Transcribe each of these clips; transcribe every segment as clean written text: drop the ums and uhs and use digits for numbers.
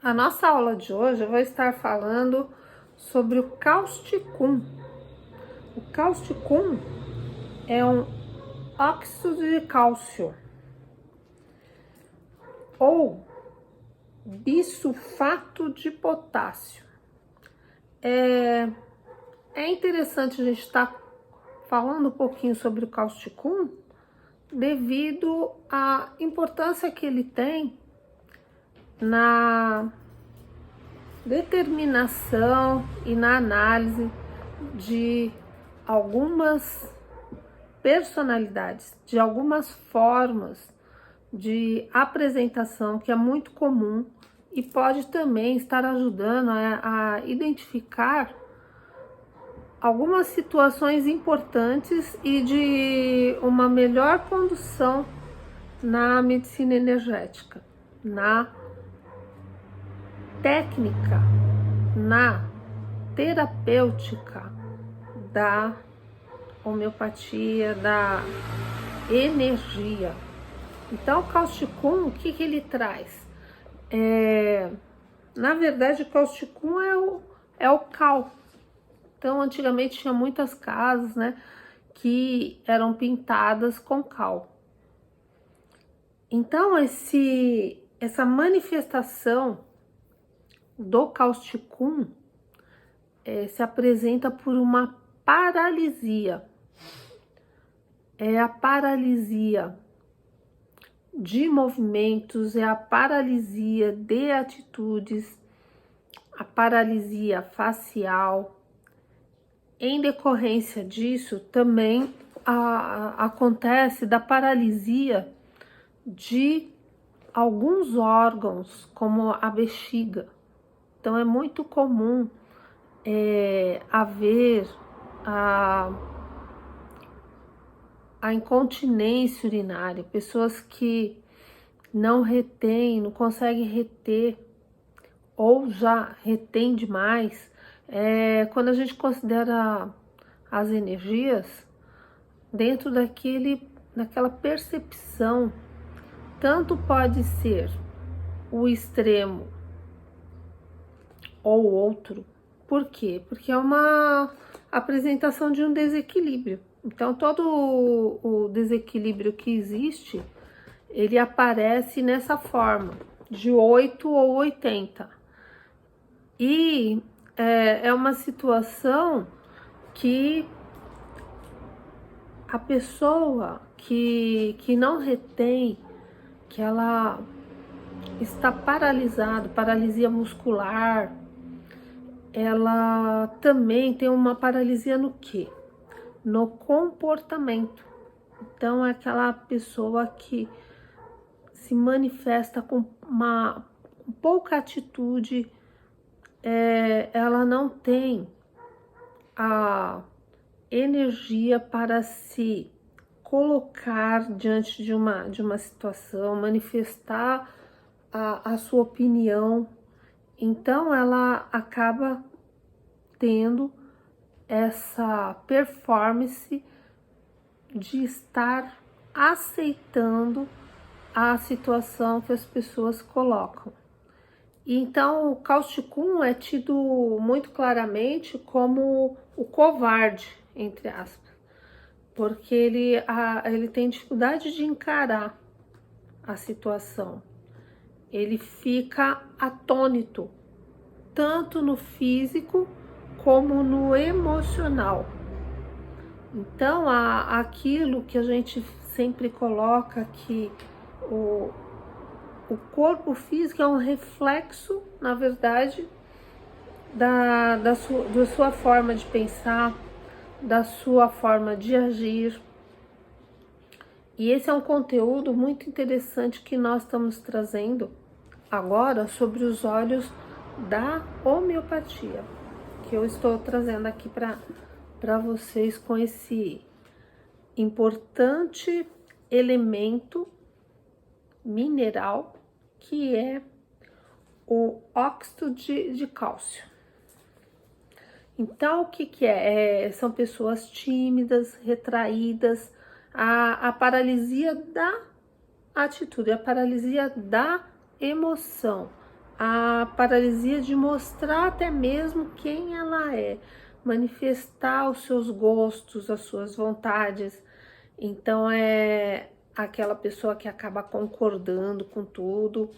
A nossa aula de hoje eu vou estar falando sobre o causticum. O causticum é um óxido de cálcio ou bisulfato de potássio. É interessante a gente estar falando um pouquinho sobre o causticum devido à importância que ele tem na determinação e na análise de algumas personalidades, de algumas formas de apresentação que é muito comum e pode também estar ajudando a identificar algumas situações importantes e de uma melhor condução na medicina energética, na técnica, na terapêutica da homeopatia, da energia. Então, o causticum, o que ele traz? Na verdade, o causticum é o cal. Então, antigamente tinha muitas casas, né, que eram pintadas com cal. Então, essa manifestação do causticum se apresenta por uma paralisia. É a paralisia de movimentos, é a paralisia de atitudes, a paralisia facial. Em decorrência disso, também acontece da paralisia de alguns órgãos, como a bexiga. Então, é muito comum haver a incontinência urinária, pessoas que não retêm, não conseguem reter ou já retém demais. Quando a gente considera as energias dentro daquela percepção, tanto pode ser o extremo ou outro. Por quê? Porque é uma apresentação de um desequilíbrio. Então, todo o desequilíbrio que existe, ele aparece nessa forma, de 8 ou 80. E é uma situação que a pessoa que não retém, que ela está paralisada, paralisia muscular, ela também tem uma paralisia no quê? No comportamento. Então, é aquela pessoa que se manifesta com uma pouca atitude, ela não tem a energia para se colocar diante de uma situação, manifestar a sua opinião. Então, ela acaba tendo essa performance de estar aceitando a situação que as pessoas colocam. Então, o causticum é tido muito claramente como o covarde, entre aspas, porque ele tem dificuldade de encarar a situação. Ele fica atônito, tanto no físico como no emocional. Então, aquilo que a gente sempre coloca que o corpo físico é um reflexo, na verdade, da sua forma de pensar, da sua forma de agir. E esse é um conteúdo muito interessante que nós estamos trazendo agora sobre os olhos da homeopatia, que eu estou trazendo aqui para vocês com esse importante elemento mineral que é o óxido de cálcio. Então, o que é? São pessoas tímidas, retraídas, a paralisia da atitude, a paralisia da emoção. a paralisia de mostrar até mesmo quem ela é, manifestar os seus gostos, as suas vontades. Então é aquela pessoa que acaba concordando com tudo,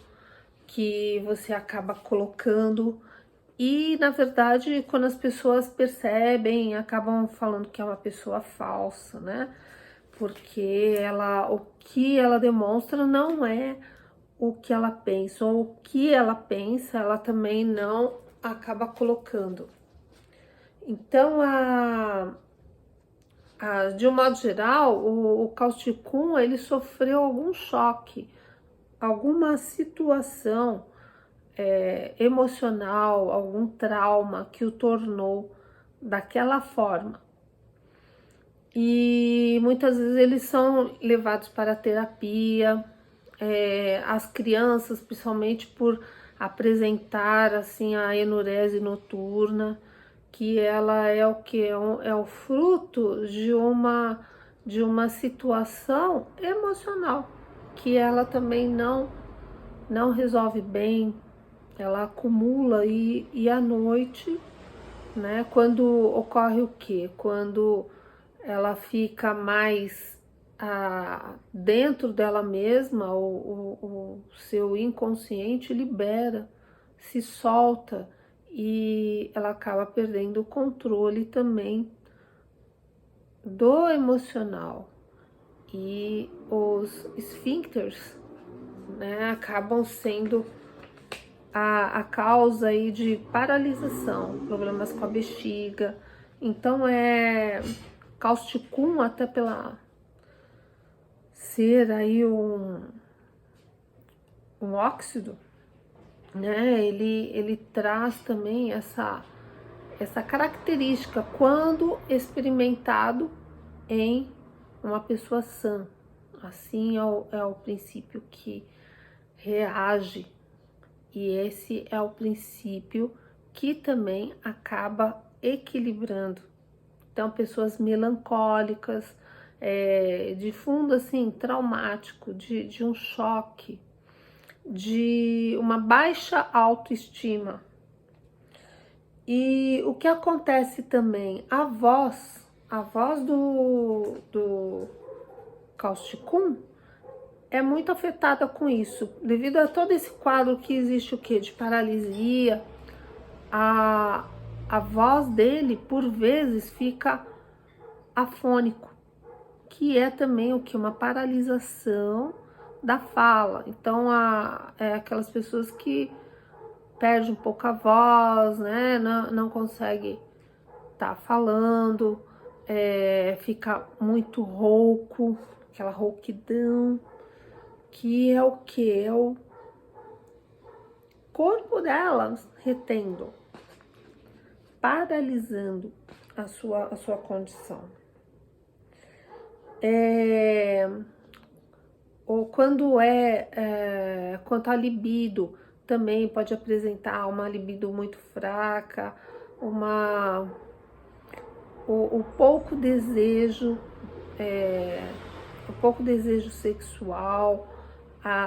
que você acaba colocando. E na verdade, quando as pessoas percebem, acabam falando que é uma pessoa falsa, né? Porque o que ela demonstra não é o que ela pensa, ou o que ela pensa, ela também não acaba colocando. Então, de um modo geral, o Causticum, ele sofreu algum choque, alguma situação emocional, algum trauma que o tornou daquela forma. E muitas vezes eles são levados para a terapia, as crianças, principalmente por apresentar assim a enurese noturna, que ela é o que é o fruto de uma situação emocional que ela também não resolve bem, ela acumula e à noite, né, quando ocorre o quê? Quando ela fica mais dentro dela mesma, o seu inconsciente libera, se solta e ela acaba perdendo o controle também do emocional. E os esfíncteres, né, acabam sendo a causa aí de paralisação, problemas com a bexiga. Então Causticum, até pela ser aí um óxido, né? Ele traz também essa característica quando experimentado em uma pessoa sã. Assim é o princípio que reage, e esse é o princípio que também acaba equilibrando. Então, pessoas melancólicas, de fundo assim, traumático, de um choque, de uma baixa autoestima. E o que acontece também, a voz do Causticum é muito afetada com isso, devido a todo esse quadro que existe o quê? De paralisia, a voz dele, por vezes, fica afônico, que é também o que? Uma paralisação da fala. Então, aquelas pessoas que perdem um pouco a voz, né? Não consegue estar falando, fica muito rouco, aquela rouquidão, que é o que? É o corpo dela retendo, paralisando a sua condição. Ou quanto à libido, também pode apresentar uma libido muito fraca, o pouco desejo, o pouco desejo sexual,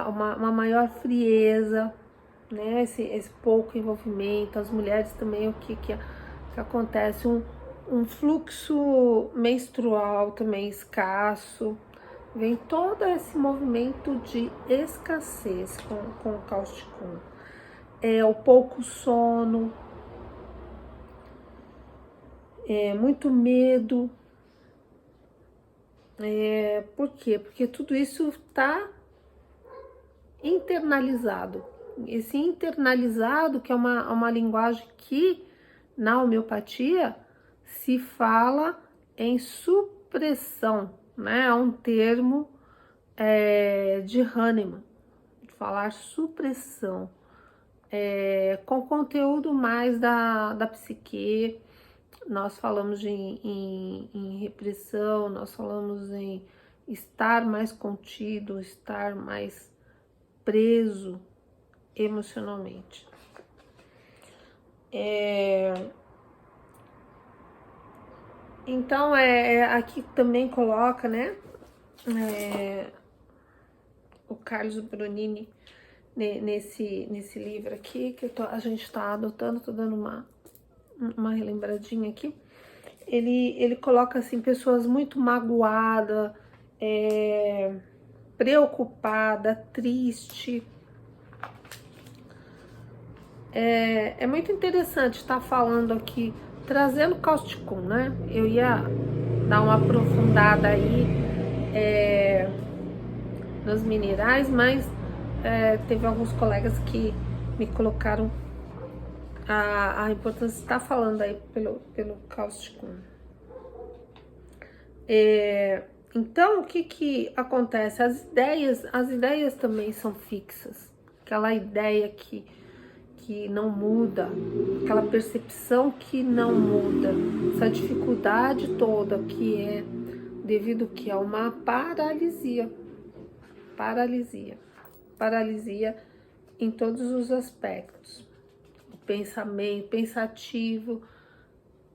uma maior frieza, né? Esse pouco envolvimento. As mulheres também, o que acontece? Um fluxo menstrual também escasso. Vem todo esse movimento de escassez com o Causticum. O pouco sono, muito medo. Por quê? Porque tudo isso está internalizado. Esse internalizado, que é uma linguagem que na homeopatia se fala em supressão, né? É um termo de Hahnemann, de falar supressão, com conteúdo mais da psique. Nós falamos em repressão, nós falamos em estar mais contido, estar mais preso emocionalmente. Então, aqui também coloca, né, o Carlos Bronini, nesse livro aqui, que a gente tá adotando, tô dando uma relembradinha aqui. Ele coloca, assim, pessoas muito magoadas, preocupada, triste. É muito interessante estar falando aqui, trazendo causticum, né? Eu ia dar uma aprofundada aí nos minerais, mas teve alguns colegas que me colocaram a importância de estar falando aí pelo causticum. Então, o que acontece? As ideias também são fixas. Aquela ideia que não muda, aquela percepção que não muda, essa dificuldade toda que é devido que a uma paralisia em todos os aspectos. O pensamento pensativo,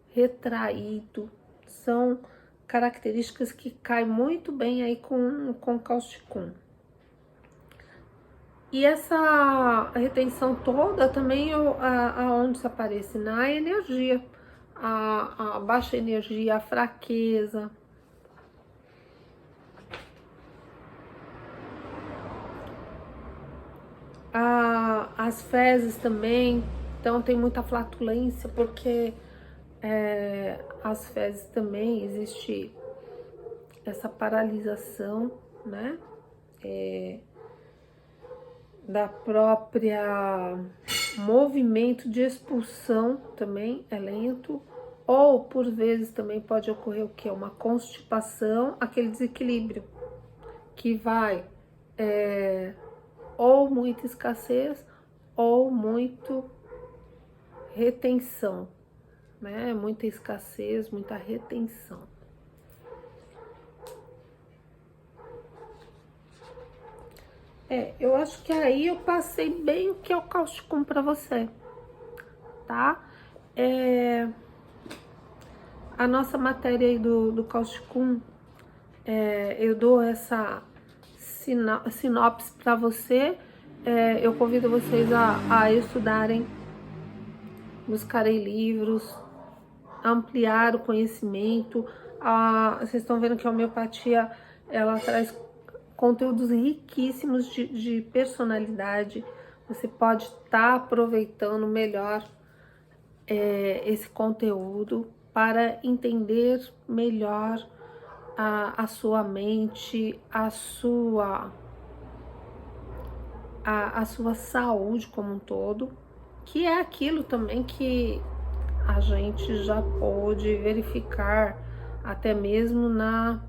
retraído, são características que caem muito bem aí com causticum. E essa retenção toda também aonde se aparece? Na energia, a baixa energia, a fraqueza. As fezes também, então tem muita flatulência, porque as fezes também existe essa paralisação, né? Da própria movimento de expulsão também é lento, ou por vezes também pode ocorrer o que? Uma constipação, aquele desequilíbrio que vai ou muita escassez ou muito retenção, né? Muita escassez, muita retenção. Eu acho que aí eu passei bem o que é o causticum para você, tá? A nossa matéria aí do causticum, eu dou essa sinopse para você. Eu convido vocês a estudarem, buscarem livros, ampliar o conhecimento. Vocês estão vendo que a homeopatia, ela traz conteúdos riquíssimos de personalidade. Você pode estar aproveitando melhor esse conteúdo para entender melhor a sua mente, a sua saúde como um todo, que é aquilo também que a gente já pôde verificar até mesmo na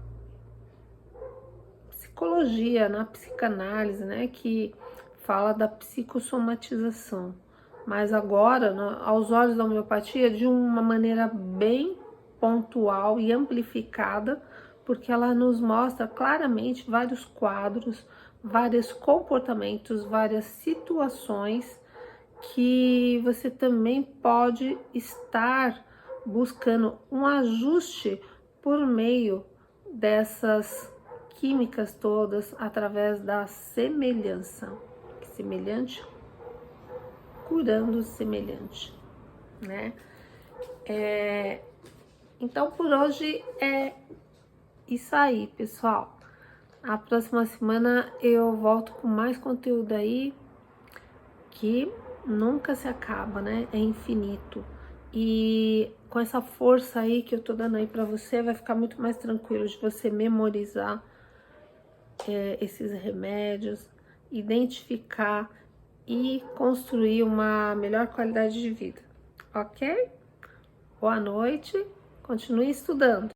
psicologia, na psicanálise, né, que fala da psicossomatização. Mas agora, aos olhos da homeopatia, de uma maneira bem pontual e amplificada, porque ela nos mostra claramente vários quadros, vários comportamentos, várias situações que você também pode estar buscando um ajuste por meio dessas químicas todas, através da semelhança. Semelhante curando o semelhante, né? Então, por hoje é isso aí, pessoal. A próxima semana eu volto com mais conteúdo aí, que nunca se acaba, né? É infinito. E com essa força aí que eu tô dando aí pra você, vai ficar muito mais tranquilo de você memorizar esses remédios, identificar e construir uma melhor qualidade de vida, ok? Boa noite, continue estudando.